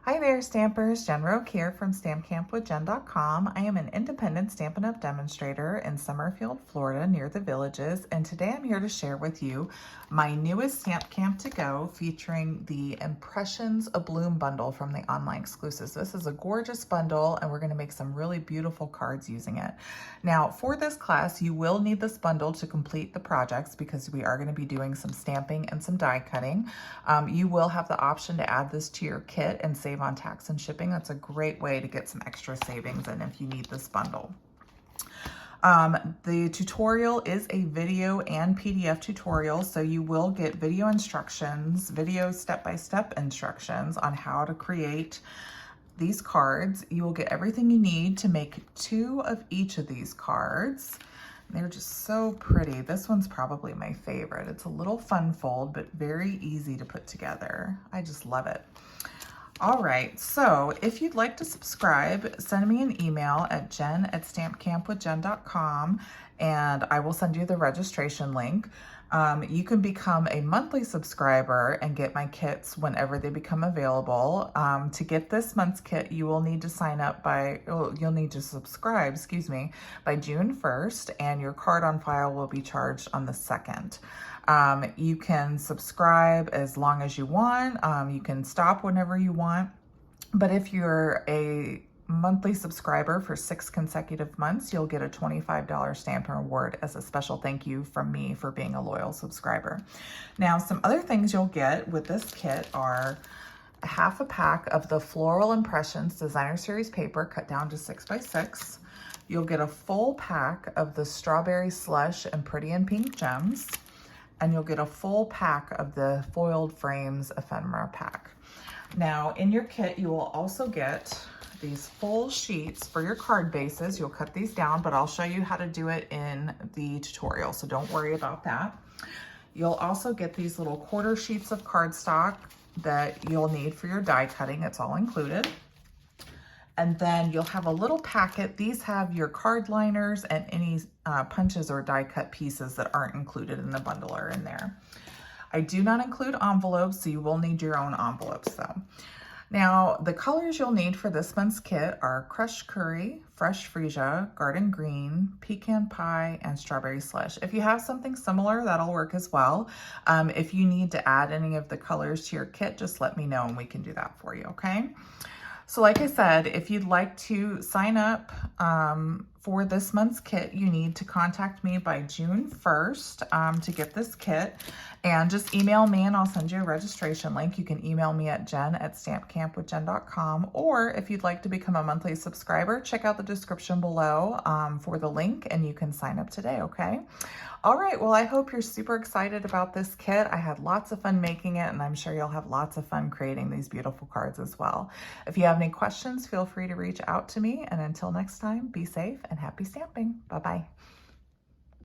Hi there, Stampers. Jen Roque here from StampCampWithJen.com. I am an independent Stampin' Up! Demonstrator in Summerfield, Florida, near the Villages, and today I'm here to share with you my newest Stamp Camp to Go featuring the Impressions Abloom bundle from the online exclusives. This is a gorgeous bundle, and we're going to make some really beautiful cards using it. Now, for this class, you will need this bundle to complete the projects because we are going to be doing some stamping and some die cutting. You will have the option to add this to your kit and save on tax and shipping. That's a great way to get some extra savings in if you need this bundle. The tutorial is a video and PDF tutorial, so you will get video instructions, video step-by-step instructions on how to create these cards. You will get everything you need to make 2 of each of these cards. They're just so pretty. This one's probably my favorite. It's a little fun fold, but very easy to put together. I just love it. All right, so if you'd like to subscribe, send me an email at jen@stampcampwithjen.com and I will send you the registration link. You can become a monthly subscriber and get my kits whenever they become available. To get this month's kit, you will need to you'll need to subscribe, by June 1st, and your card on file will be charged on the 2nd. You can subscribe as long as you want. You can stop whenever you want. But if you're a monthly subscriber for 6 consecutive months, you'll get a $25 Stampin' Reward as a special thank you from me for being a loyal subscriber. Now, some other things you'll get with this kit are half a pack of the Floral Impressions Designer Series paper cut down to 6x6. You'll get a full pack of the Strawberry Slush and Pretty in Pink Gems. And you'll get a full pack of the Foiled Frames Ephemera pack. Now, in your kit, you will also get these full sheets for your card bases. You'll cut these down, but I'll show you how to do it in the tutorial, so don't worry about that. You'll also get these little quarter sheets of cardstock that you'll need for your die cutting. It's all included. And then you'll have a little packet. These have your card liners and any punches or die cut pieces that aren't included in the bundle are in there. I do not include envelopes, so you will need your own envelopes though. Now, the colors you'll need for this month's kit are Crushed Curry, Fresh Freesia, Garden Green, Pecan Pie, and Strawberry Slush. If you have something similar, that'll work as well. If you need to add any of the colors to your kit, just let me know and we can do that for you, okay? So like I said, if you'd like to sign up for this month's kit, you need to contact me by June 1st to get this kit. And just email me and I'll send you a registration link. You can email me at jen@stampcampwithjen.com, or if you'd like to become a monthly subscriber, check out the description below for the link and you can sign up today, okay? All right, well, I hope you're super excited about this kit. I had lots of fun making it, and I'm sure you'll have lots of fun creating these beautiful cards as well. If you have any questions, feel free to reach out to me. And until next time, be safe and happy stamping. Bye-bye.